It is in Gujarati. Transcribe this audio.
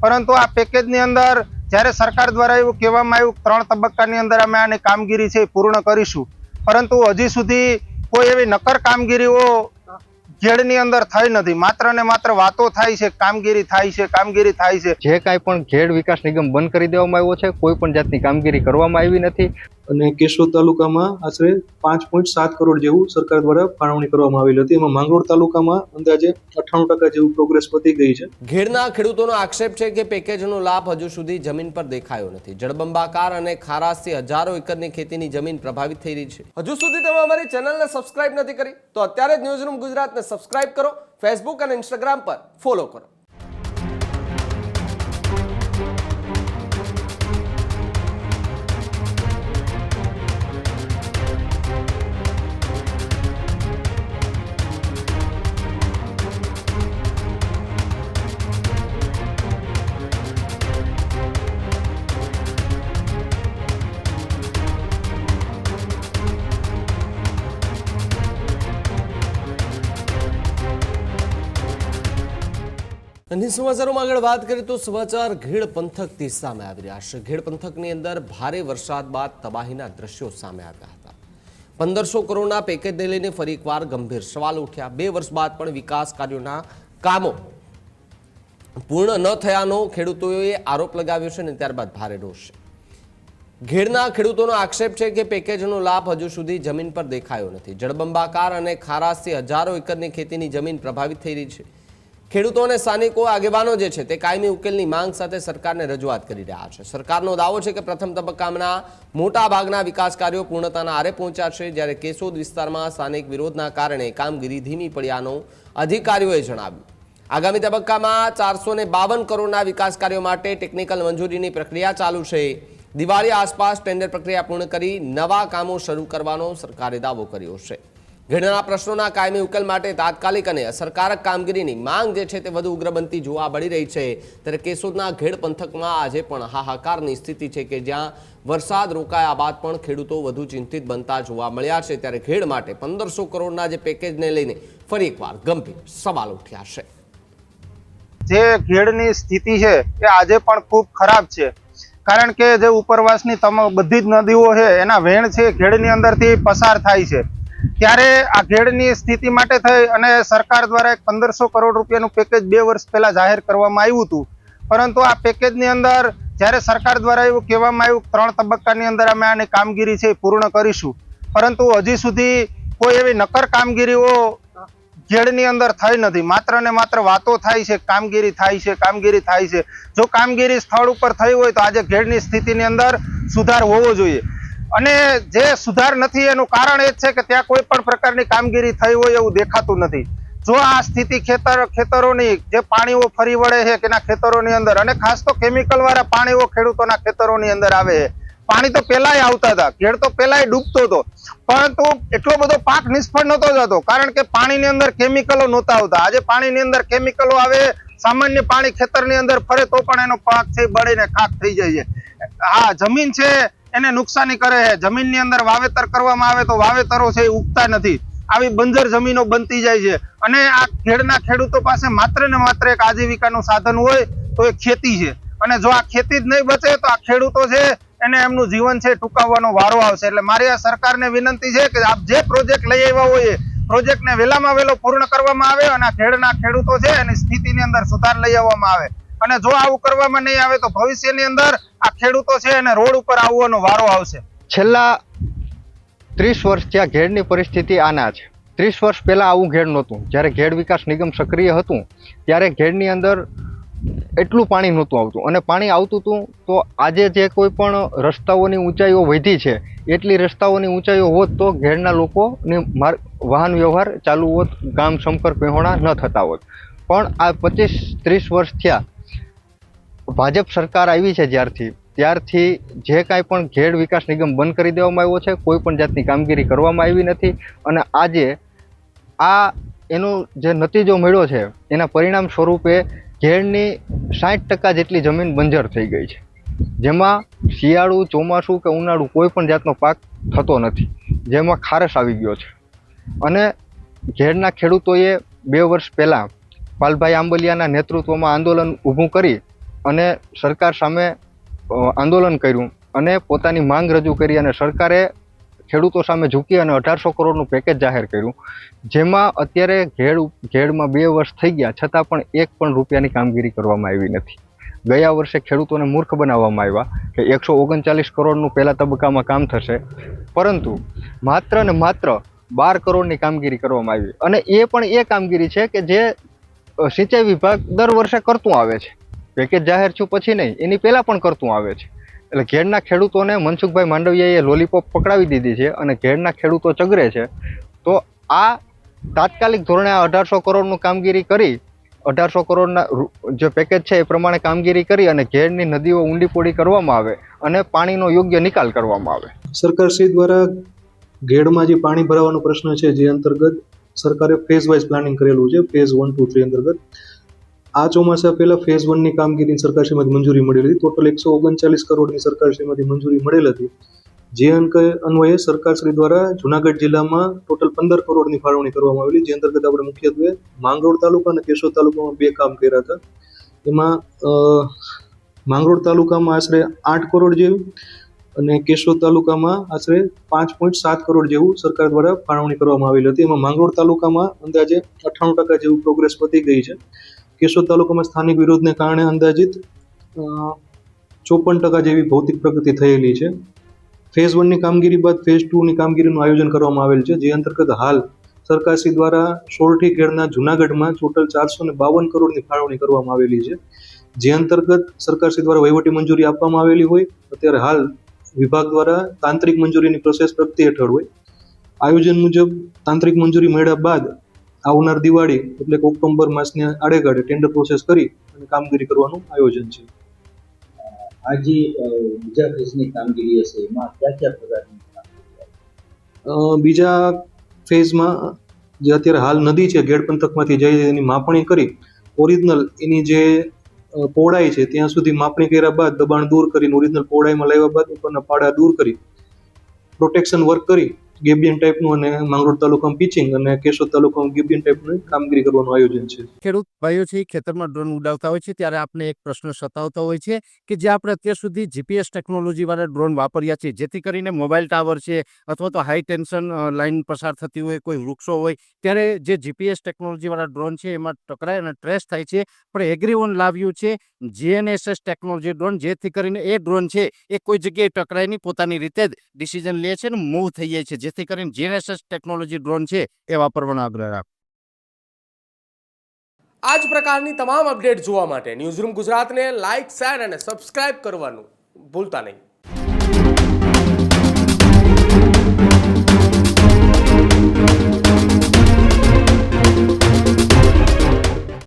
પરંતુ આ પેકેજની અંદર જ્યારે સરકાર દ્વારા એવું કહેવામાં આવ્યું 3 તબક્કાની અંદર અમે આની કામગીરી છે પૂર્ણ કરીશું, પરંતુ હજી સુધી કોઈ એવી નક્કર કામગીરીઓ ઘેડની અંદર થઈ નથી. માત્ર ને માત્ર વાતો થાય છે, કામગીરી થાય છે. જે કાંઈ પણ ઘેડ વિકાસ નિગમ બંધ કરી દેવામાં આવ્યો છે, કોઈ પણ જાતની કામગીરી કરવામાં આવી નથી. અને કેશોદ તાલુકામાં આશરે 5.7 કરોડ જેવું સરકાર દ્વારા ફાળવણી કરવામાં આવેલી હતી. એમાં માંગરોળ તાલુકામાં અંદાજે 98% જેવું પ્રોગ્રેસ વધી ગઈ છે. ઘેડના ખેડૂતોનો આક્ષેપ છે કે પેકેજનો લાભ હજુ સુધી જમીન પર દેખાયો નથી. જળબંબાકાર અને ખારાશથી હજારો એકરની ખેતીની જમીન પ્રભાવિત થઈ રહી છે. હજુ સુધી તમે અમારી ચેનલને સબસ્ક્રાઇબ નથી કરી તો અત્યારે જ ન્યૂઝરૂમ ગુજરાતને સબસ્ક્રાઇબ કરો, ફેસબુક અને ઇન્સ્ટાગ્રામ પર ફોલો કરો. અને સમાચારોમાં આગળ વાત કરીએ તો સમાચાર ઘેડ પંથકથી સામે આવી રહ્યા છે. ઘેડ પંથકની અંદર ભારે વરસાદ બાદ તબાહીના દ્રશ્યો સામે આવ્યા હતા. 1500 કરોડના પેકેજને લઈને ફરી એકવાર ગંભીર સવાલ ઉઠ્યા. 2 વર્ષ બાદ પણ વિકાસ કાર્યોના કામો પૂર્ણ ન થયાનો ખેડૂતોએ આરોપ લગાવ્યો છે અને ત્યારબાદ ભારે રોષ છે. ઘેડના ખેડૂતોનો આક્ષેપ છે કે પેકેજનો લાભ હજુ સુધી જમીન પર દેખાયો નથી. જળબંબાકાર અને ખારાશથી હજારો એકરની ખેતીની જમીન પ્રભાવિત થઈ રહી છે. ખેડૂતો અને સ્થાનિકો આગેવાનો જે છે તે કાયમી ઉકેલની માંગ સાથે સરકારને રજૂઆત કરી રહ્યા છે. સરકારનો દાવો છે કે પ્રથમ તબક્કાના મોટા ભાગના વિકાસ કાર્યો પૂર્ણતાના આરે પહોંચ્યા છે, જ્યારે કેશોદ વિસ્તારમાં સ્થાનિક વિરોધના કારણે કામગીરી ધીમી પડ્યાનું અધિકારીઓએ જણાવ્યું. આગામી તબક્કામાં 452 કરોડના વિકાસ કાર્યો માટે ટેકનિકલ મંજૂરીની પ્રક્રિયા ચાલુ છે. દિવાળી આસપાસ ટેન્ડર પ્રક્રિયા પૂર્ણ કરી નવા કામો શરૂ કરવાનો સરકારે દાવો કર્યો છે. ઘેડના પ્રશ્નોના કાયમી ઉકેલ માટે તાત્કાલિક અને અસરકારક કામગીરીની માંગ જે છે તે વધુ ઉગ્ર બનતી જોવા મળી રહી છે. ત્યારે કેશોદના ઘેડ પંથકમાં આજે પણ હાહાકારની સ્થિતિ છે કે જ્યાં વરસાદ રોકાયા બાદ પણ ખેડૂતો વધુ ચિંતિત બનતા જોવા મળ્યા છે. ત્યારે ઘેડ માટે 1500 કરોડના જે પેકેજને લઈને ફરી એકવાર ગંભીર સવાલ ઉઠ્યા છે. જે ઘેડની સ્થિતિ છે એ આજે પણ ખૂબ ખરાબ છે, કારણ કે જે ઉપરવાસની બધી જ નદીઓ છે એના વેણ છે ઘેડની અંદરથી પસાર થાય છે. ત્યારે આ ઘેડની સ્થિતિ માટે થઈ અને સરકાર દ્વારા એક 1500 કરોડ રૂપિયાનું પેકેજ 2 વર્ષ પહેલા જાહેર કરવામાં આવ્યું હતું, પરંતુ આ પેકેજની અંદર જ્યારે સરકાર દ્વારા એવું કહેવામાં આવ્યું 3 તબક્કાની અંદર અમે આની કામગીરી છે પૂર્ણ કરીશું, પરંતુ હજી સુધી કોઈ એવી નક્કર કામગીરીઓ ઘેડની અંદર થઈ નથી. માત્ર ને માત્ર વાતો થાય છે, કામગીરી થાય છે. જો કામગીરી સ્થળ ઉપર થઈ હોય તો આજે ઘેડની સ્થિતિની અંદર સુધાર હોવો જોઈએ, અને જે સુધાર નથી એનું કારણ એ જ છે કે ત્યાં કોઈ પણ પ્રકારની કામગીરી થઈ હોય એવું દેખાતું નથી. જો આ સ્થિતિ ખેતરોની જે પાણીઓ ફરી વળે છે કે ખેતરોની અંદર, અને ખાસ તો કેમિકલ વાળા પાણીઓ ખેડૂતોના ખેતરોની અંદર આવે છે. પાણી તો પેલાય આવતા હતા, ઘેડ તો પેલાય ડૂબતો હતો, પરંતુ એટલો બધો પાક નિષ્ફળ નતો જતો, કારણ કે પાણીની અંદર કેમિકલો નહોતા આવતા. આજે પાણીની અંદર કેમિકલો આવે, સામાન્ય પાણી ખેતરની અંદર ફરે તો પણ એનો પાક છે બળીને ખાક થઈ જાય છે. આ જમીન છે એને નુકસાની કરે છે. જમીનની અંદર વાવેતર કરવામાં આવે તો વાવેતરો છે એ ઉગતા નથી, આવી બંજર જમીનો બનતી જાય છે. અને આ ઘેડના ખેડૂતો પાસે માત્ર ને માત્ર એક આજીવિકાનું સાધન હોય તો એ ખેતી છે, અને જો આ ખેતી જ નહીં બચે તો આ ખેડૂતો છે એને એમનું જીવન છે ટૂંકાવવાનો વારો આવશે. એટલે મારી આ સરકારને વિનંતી છે કે આપ જે પ્રોજેક્ટ લઈ આવ્યા હોય પ્રોજેક્ટને વહેલામાં વહેલો પૂર્ણ કરવામાં આવે અને આ ઘેડના ખેડૂતો છે એની સ્થિતિની અંદર સુધાર લઈ આવવામાં આવે. અને જો આવું કરવામાં નહીં આવે તો ભવિષ્યની અંદર આ ખેડૂતો છે એને રોડ ઉપર આવવાનો વારો આવશે. છેલ્લા 30 વર્ષ ત્યાં ઘેડની પરિસ્થિતિ આના છે. 30 વર્ષ પહેલા આવું ઘેડ નહોતું. જ્યારે ઘેડ વિકાસ નિગમ સક્રિય હતું ત્યારે ઘેડની અંદર એટલું પાણી નહોતું આવતું, અને પાણી આવતું હતું તો આજે જે કોઈ પણ રસ્તાઓની ઊંચાઈઓ વધી છે એટલી રસ્તાઓની ઊંચાઈઓ હોત તો ઘેડના લોકોની વાહન વ્યવહાર ચાલુ હોત, ગામ સંપર્ક વહેવાણા ન થતા હોત. પણ આ 25-30 વર્ષ થયા ભાજપ સરકાર આવી છે ત્યારથી જે કાંઈ પણ ઘેડ વિકાસ નિગમ બંધ કરી દેવામાં આવ્યો છે, કોઈ પણ જાતની કામગીરી કરવામાં આવી નથી. અને આજે આ એનો જે નતીજો મળ્યો છે એના પરિણામ સ્વરૂપે ઘેડની 60% જેટલી જમીન બંજર થઈ ગઈ છે, જેમાં શિયાળું, ચોમાસું કે ઉનાળું કોઈ પણ જાતનો પાક થતો નથી, જેમાં ખારશ આવી ગયો છે. અને ઘેડના ખેડૂતોએ 2 વર્ષ પહેલાં પાલભાઈ આંબલિયાના નેતૃત્વમાં આંદોલન ઊભું કરી અને સરકાર સામે આંદોલન કર્યું અને પોતાની માંગ રજૂ કરી અને સરકારે ખેડૂતો સામે ઝૂકી અને 1800 કરોડનું પેકેજ જાહેર કર્યું, જેમાં અત્યારે ઘેડમાં 2 વર્ષ થઈ ગયા છતાં પણ એક પણ રૂપિયાની કામગીરી કરવામાં આવી નથી. ગયા વર્ષે ખેડૂતોને મૂર્ખ બનાવવામાં આવ્યા કે 139 કરોડનું પહેલા તબક્કામાં કામ થશે, પરંતુ માત્ર ને માત્ર 12 કરોડની કામગીરી કરવામાં આવી. અને એ પણ એ કામગીરી છે કે જે સિંચાઈ વિભાગ દર વર્ષે કરતું આવે છે. પેકેજ જાહેર થયું પછી નહીં, એની પહેલાં પણ કરતું આવે છે. એટલે ઘેડના ખેડૂતોને મનસુખભાઈ માંડવિયાએ લોલીપોપ પકડાવી દીધી છે અને ઘેડના ખેડૂતો ચગરે છે. તો આ તાત્કાલિક ધોરણે આ 1800 કરોડનું કામગીરી કરી, 1800 કરોડના જે પેકેજ છે એ પ્રમાણે કામગીરી કરી અને ઘેડની નદીઓ ઊંડી પોડી કરવામાં આવે અને પાણીનો યોગ્ય નિકાલ કરવામાં આવે. સરકારશ્રી દ્વારા ઘેડમાં જે પાણી ભરાવાનો પ્રશ્ન છે, જે અંતર્ગત સરકારે ફેઝ વાઇઝ પ્લાનિંગ કરેલું છે. ફેઝ 1, 2, 3 અંતર્ગત આ ચોમાસા પહેલા ફેઝ 1ની કામગીરીની સરકારશ્રીમાંથી મંજૂરી મળેલી હતી. ટોટલ 139 કરોડની સરકારશ્રીમાંથી મંજૂરી મળેલ હતી. જે અન્વયે સરકારશ્રી દ્વારા જુનાગઢ જિલ્લામાં ટોટલ 15 કરોડની ફાળવણી કરવામાં આવેલી, જે અંતર્ગત આપણે મુખ્યત્વે માંગરોળ તાલુકા અને કેશોદ તાલુકામાં 2 કામ કર્યા હતા. એમાં માંગરોળ તાલુકામાં આશરે 8 કરોડ જેવું અને કેશોદ તાલુકામાં આશરે 5.7 કરોડ જેવું સરકાર દ્વારા ફાળવણી કરવામાં આવેલી હતી. એમાં માંગરોળ તાલુકામાં અંદાજે 98% જેવું પ્રોગ્રેસ વધી ગઈ છે. કેશોદ તાલુકામાં સ્થાનિક વિરોધને કારણે અંદાજિત 54% જેવી ભૌતિક પ્રગતિ થયેલી છે. ફેઝ 1ની કામગીરી બાદ ફેઝ 2ની કામગીરીનું આયોજન કરવામાં આવેલ છે, જે અંતર્ગત હાલ સરકારશ્રી દ્વારા સોરઠી ઘેડના જુનાગઢમાં ટોટલ 452 કરોડની ફાળવણી કરવામાં આવેલી છે. જે અંતર્ગત સરકારશ્રી દ્વારા વહીવટી મંજૂરી આપવામાં આવેલી હોય, અત્યારે હાલ વિભાગ દ્વારા તાંત્રિક મંજૂરીની પ્રોસેસ પ્રગતિ હેઠળ હોય. આયોજન મુજબ તાંત્રિક મંજૂરી મળ્યા બાદ આવનાર દિવાળી એટલે કે ઓક્ટોબર માસની આડેગાળે ટેન્ડર પ્રોસેસ કરી અને કામગીરી કરવાનું આયોજન છે. આ જે બીજા ફેઝની કામગીરી હશે એમાં કયા પ્રકારની કામગીરી? બીજા ફેઝમાં જે અત્યારે હાલ નદી છે ઘેડ પંથકમાંથી જાય છે એની માપણી કરી ઓરિજિનલ એની જે પહોળાઈ છે ત્યાં સુધી માપણી કર્યા બાદ દબાણ દૂર કરીને ઓરિજિનલ પહોળાઈમાં લાવ્યા બાદ ઉપરના પાડા દૂર કરી પ્રોટેક્શન વર્ક કરી ગેબિયન ટાઈપનું અને માંગરોળ તાલુકામાં પિચિંગ અને કેશોદ તાલુકામાં ગેબિયન ટાઈપનું કામગીરી કરવાનું આયોજન છે. ખેડૂત ભાઈઓ છે ખેતરમાં ડ્રોન ઉડાવતા હોય છે ત્યારે આપણે એક પ્રશ્ન સતાવતો હોય છે કે જે આપણે અત્યાર સુધી જીપીએસ ટેકનોલોજી વાળા ડ્રોન વાપર્યા છે, જેથી કરીને મોબાઈલ ટાવર છે અથવા તો હાઈ ટેન્શન લાઇન પસાર થતી હોય, કોઈ વૃક્ષો હોય, ત્યારે જે જીપીએસ ટેકનોલોજી વાળા ડ્રોન છે એમાં ટકરાય અને ટ્રેસ થાય છે. પણ એગ્રીવન લાવ્યું છે GNSS ટેકનોલોજી ડ્રોન, જેથી કરીને એ ડ્રોન છે એ કોઈ જગ્યાએ ટકરાય નહીં, પોતાની રીતે જ ડિસિઝન લે છે અને મૂવ થઈ જાય છે, જેથી કરીને GNSS ટેકનોલોજી ડ્રોન છે એ વાપરવાનો આગ્રહ રાખો. આ જ પ્રકારની તમામ અપડેટ જોવા માટે ન્યૂઝરૂમ ગુજરાતને લાઇક, શેર અને સબસ્ક્રાઇબ કરવાનું ભૂલતા નહીં.